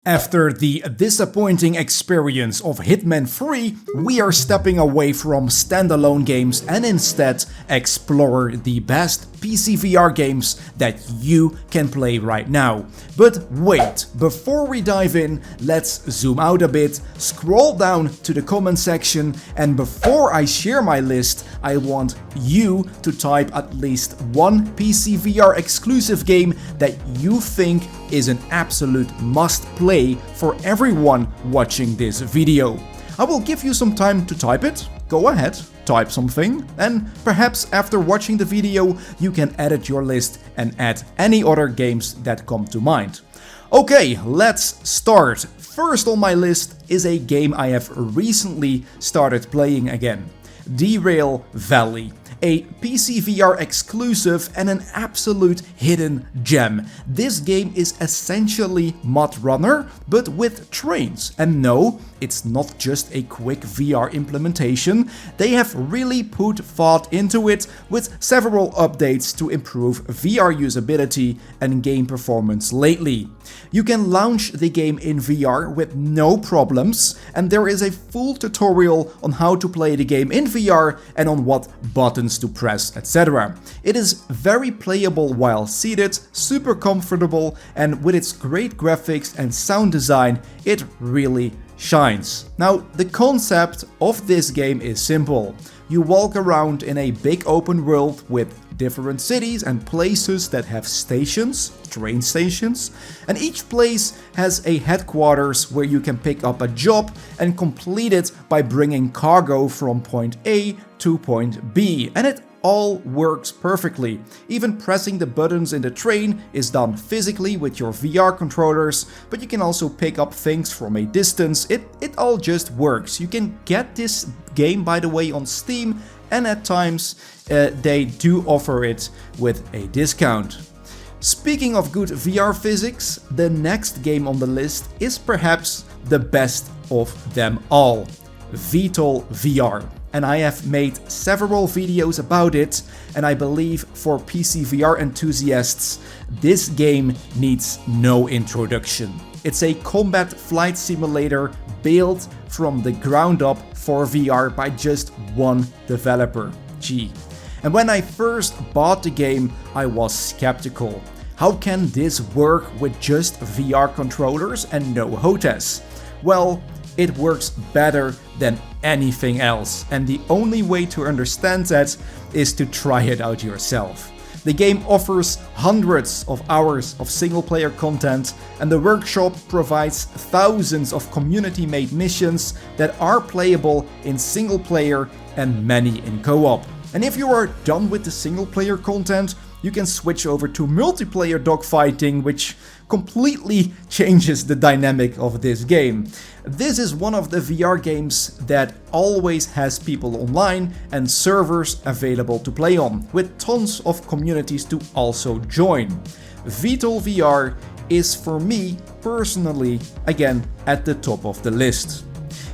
After the disappointing experience of Hitman 3, we are stepping away from standalone games and instead explore the best PCVR games that you can play right now. But wait, before we dive in, let's zoom out a bit, scroll down to the comment section, and before I share my list, I want you to type at least one PCVR exclusive game that you think is an absolute must play for everyone watching this video. I will give you some time to type it. Go ahead, type something, and perhaps after watching the video you can edit your list and add any other games that come to mind. Okay, let's start. First on my list is a game I have recently started playing again. Derail Valley. A PCVR exclusive and an absolute hidden gem. This game is essentially Mud Runner, but with trains. And no, it's not just a quick VR implementation. They have really put thought into it with several updates to improve VR usability and game performance lately. You can launch the game in VR with no problems, and there is a full tutorial on how to play the game in VR and on what buttons to press, etc. It is very playable while seated, super comfortable, and with its great graphics and sound design, it really shines. Now, the concept of this game is simple. You walk around in a big open world with different cities and places that have stations, train stations, and each place has a headquarters where you can pick up a job and complete it by bringing cargo from point A to point B, and it all works perfectly. Even pressing the buttons in the train is done physically with your VR controllers, but you can also pick up things from a distance. It all just works. You can get this game, by the way, on Steam, and at times they do offer it with a discount. Speaking of good VR physics, the next game on the list is perhaps the best of them all, Vtol VR. And I have made several videos about it, and I believe for PCVR enthusiasts, this game needs no introduction. It's a combat flight simulator built from the ground up for VR by just one developer, G. And when I first bought the game, I was skeptical. How can this work with just VR controllers and no HOTAS? Well, it works better than anything else, and the only way to understand that is to try it out yourself. The game offers hundreds of hours of single-player content, and the workshop provides thousands of community-made missions that are playable in single-player and many in co-op. And if you are done with the single-player content, you can switch over to multiplayer dogfighting, which completely changes the dynamic of this game. This is one of the VR games that always has people online and servers available to play on, with tons of communities to also join. Vtol VR is, for me personally, again at the top of the list.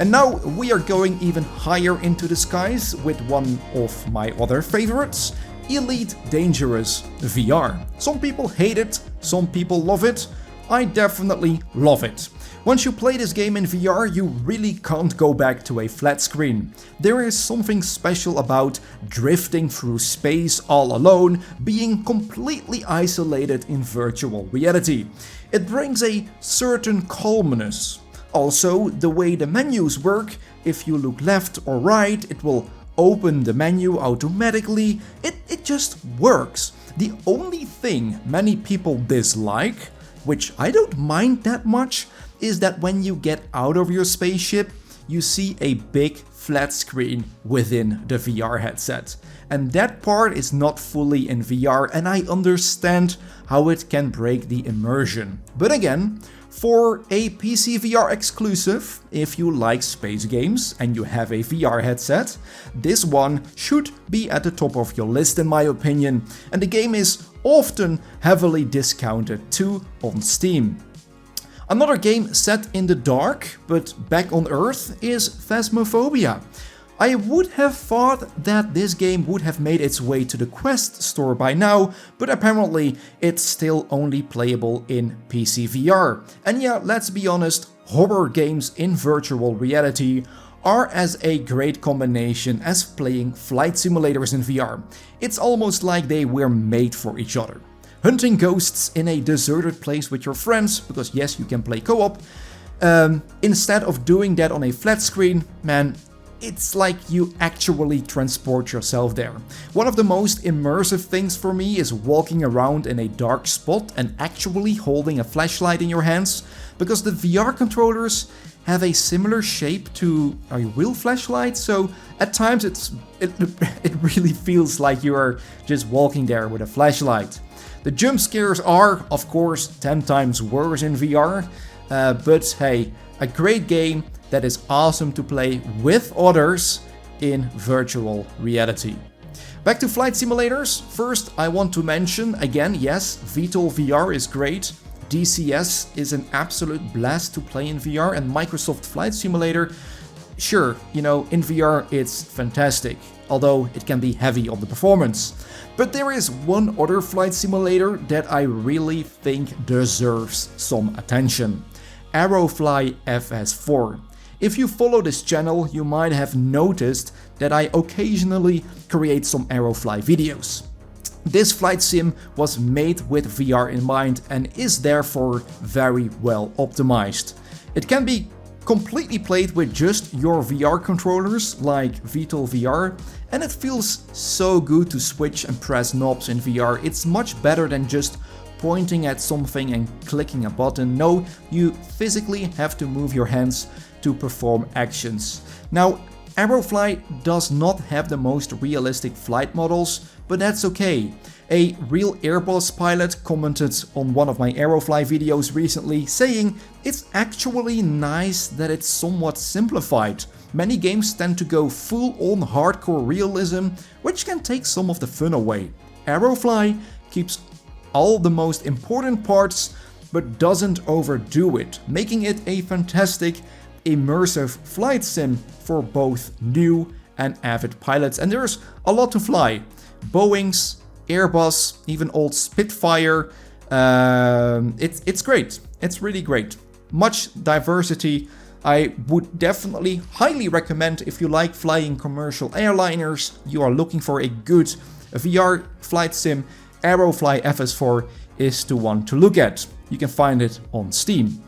And now we are going even higher into the skies with one of my other favorites, Elite Dangerous VR. Some people hate it, some people love it. I definitely love it. Once you play this game in VR, you really can't go back to a flat screen. There is something special about drifting through space all alone, being completely isolated in virtual reality. It brings a certain calmness. Also, the way the menus work, if you look left or right, it will open the menu automatically. It just works. The only thing many people dislike, which I don't mind that much, is that when you get out of your spaceship, you see a big flat screen within the VR headset. And that part is not fully in VR, and I understand how it can break the immersion. But again, for a PCVR exclusive, if you like space games and you have a VR headset, this one should be at the top of your list in my opinion, and the game is often heavily discounted too on Steam. Another game set in the dark, but back on Earth, is Phasmophobia. I would have thought that this game would have made its way to the Quest store by now, but apparently it's still only playable in PCVR. And yeah, let's be honest, horror games in virtual reality are as a great combination as playing flight simulators in VR. It's almost like they were made for each other. Hunting ghosts in a deserted place with your friends, because yes, you can play co-op, instead of doing that on a flat screen, man, it's like you actually transport yourself there. One of the most immersive things for me is walking around in a dark spot and actually holding a flashlight in your hands, because the VR controllers have a similar shape to a real flashlight, so at times it really feels like you are just walking there with a flashlight. The jump scares are, of course, 10 times worse in VR, but hey, a great game that is awesome to play with others in virtual reality. Back to flight simulators. First, I want to mention again, yes, Vtol VR is great. DCS is an absolute blast to play in VR, and Microsoft Flight Simulator, sure, you know, in VR it's fantastic, although it can be heavy on the performance. But there is one other flight simulator that I really think deserves some attention. Aerofly FS4. If you follow this channel, you might have noticed that I occasionally create some Aerofly videos. This flight sim was made with VR in mind and is therefore very well optimized. It can be completely played with just your VR controllers like Vtol VR, and it feels so good to switch and press knobs in VR. It's much better than just pointing at something and clicking a button. No, you physically have to move your hands to perform actions. Now, Aerofly does not have the most realistic flight models, but that's okay. A real Airbus pilot commented on one of my Aerofly videos recently, saying it's actually nice that it's somewhat simplified. Many games tend to go full-on hardcore realism, which can take some of the fun away. Aerofly keeps all the most important parts, but doesn't overdo it, making it a fantastic immersive flight sim for both new and avid pilots. And there's a lot to fly. Boeings, Airbus, even old Spitfire. It's great. It's really great. Much diversity. I would definitely highly recommend, if you like flying commercial airliners, you are looking for a good VR flight sim, Aerofly FS4 is the one to look at. You can find it on Steam.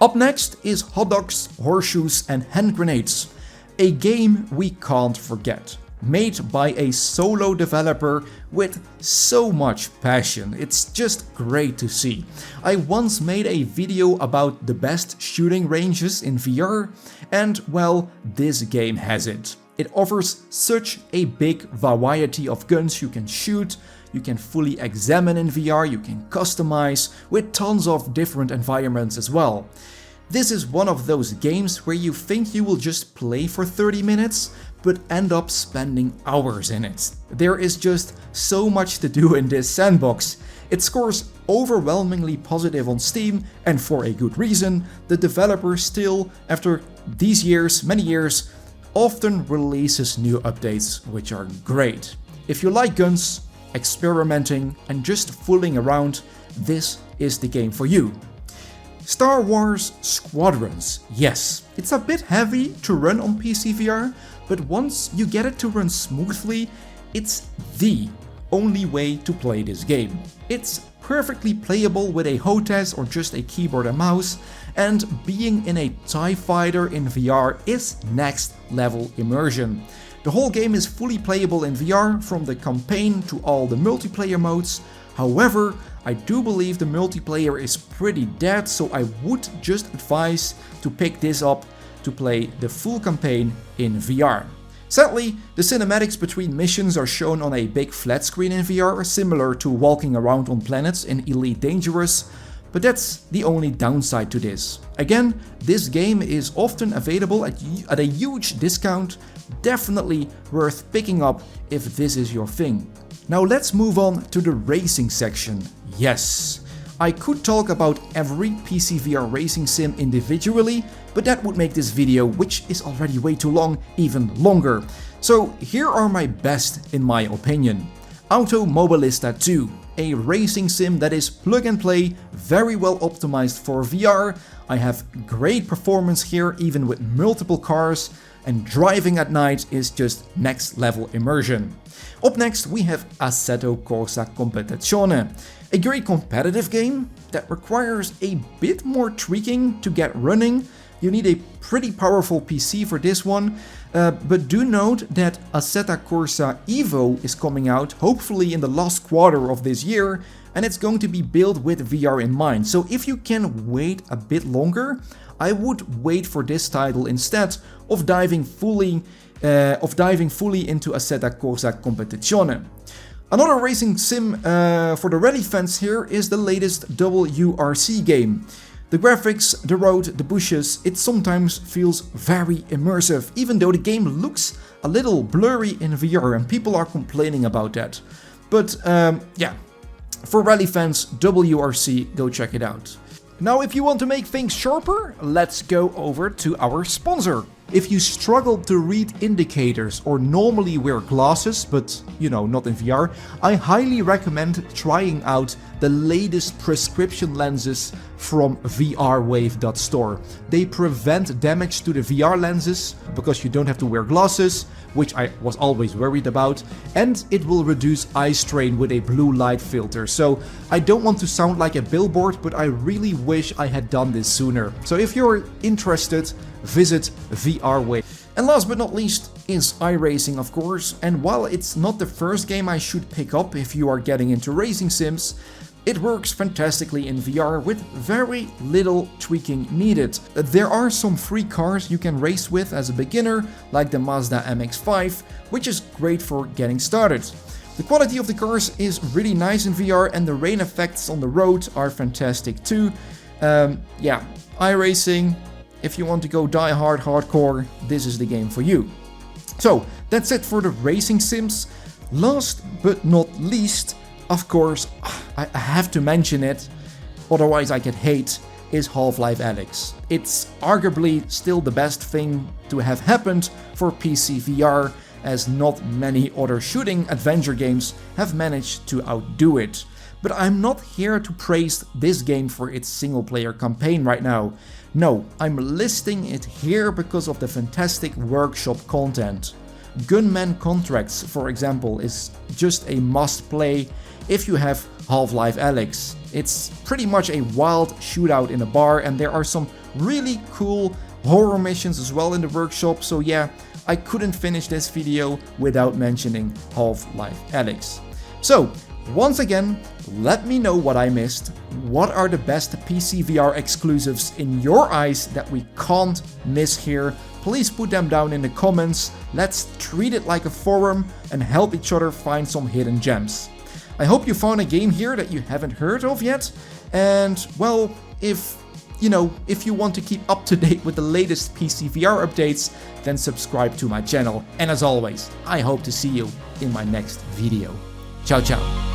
Up next is Hot Dogs, Horseshoes and Hand Grenades, a game we can't forget. Made by a solo developer with so much passion. It's just great to see. I once made a video about the best shooting ranges in VR, and well, this game has it. It offers such a big variety of guns you can shoot, you can fully examine in VR, you can customize, with tons of different environments as well. This is one of those games where you think you will just play for 30 minutes, but end up spending hours in it. There is just so much to do in this sandbox. It scores overwhelmingly positive on Steam, and for a good reason. The developer still, after these years, many years, often releases new updates, which are great. If you like guns, experimenting, and just fooling around, this is the game for you. Star Wars Squadrons. Yes, it's a bit heavy to run on PCVR, but once you get it to run smoothly, it's the only way to play this game. It's perfectly playable with a HOTAS or just a keyboard and mouse, and being in a TIE fighter in VR is next level immersion. The whole game is fully playable in VR, from the campaign to all the multiplayer modes. However, I do believe the multiplayer is pretty dead, so I would just advise to pick this up to play the full campaign in VR. Sadly, the cinematics between missions are shown on a big flat screen in VR, similar to walking around on planets in Elite Dangerous, but that's the only downside to this. Again, this game is often available at a huge discount, definitely worth picking up if this is your thing. Now let's move on to the racing section. Yes, I could talk about every PCVR racing sim individually, but that would make this video, which is already way too long, even longer. So here are my best in my opinion. Automobilista 2, a racing sim that is plug and play, very well optimized for VR. I have great performance here even with multiple cars, and driving at night is just next level immersion. Up next we have Assetto Corsa Competizione, a great competitive game that requires a bit more tweaking to get running. You need a pretty powerful PC for this one, but do note that Assetto Corsa Evo is coming out hopefully in the last quarter of this year, and it's going to be built with VR in mind. So if you can wait a bit longer, I would wait for this title instead of diving fully into Assetto Corsa Competizione. Another racing sim for the rally fans here is the latest WRC game. The graphics, the road, the bushes, it sometimes feels very immersive, even though the game looks a little blurry in VR and people are complaining about that. But yeah, for rally fans, WRC, go check it out. Now if you want to make things sharper, let's go over to our sponsor. If you struggle to read indicators or normally wear glasses, but you know, not in VR, I highly recommend trying out the latest prescription lenses from vrwave.store. They prevent damage to the VR lenses because you don't have to wear glasses, which I was always worried about, and it will reduce eye strain with a blue light filter. So I don't want to sound like a billboard, but I really wish I had done this sooner. So if you're interested, visit VRWave. And last but not least is iRacing, of course, and while it's not the first game I should pick up if you are getting into racing sims, it works fantastically in VR with very little tweaking needed. There are some free cars you can race with as a beginner, like the Mazda MX-5, which is great for getting started. The quality of the cars is really nice in VR and the rain effects on the road are fantastic too. Yeah, iRacing, if you want to go die hard hardcore, this is the game for you. So that's it for the racing sims. Last but not least, of course, I have to mention it, otherwise I get hate, is Half-Life Alyx. It's arguably still the best thing to have happened for PC VR, as not many other shooting adventure games have managed to outdo it. But I'm not here to praise this game for its single-player campaign right now. No, I'm listing it here because of the fantastic workshop content. Gunman Contracts, for example, is just a must-play if you have Half-Life Alyx. It's pretty much a wild shootout in a bar, and there are some really cool horror missions as well in the workshop, so yeah, I couldn't finish this video without mentioning Half-Life Alyx. So, once again, let me know what I missed. What are the best PCVR exclusives in your eyes that we can't miss here? Please put them down in the comments. Let's treat it like a forum and help each other find some hidden gems. I hope you found a game here that you haven't heard of yet. And well, if you want to keep up to date with the latest PCVR updates, then subscribe to my channel. And as always, I hope to see you in my next video. Ciao, ciao.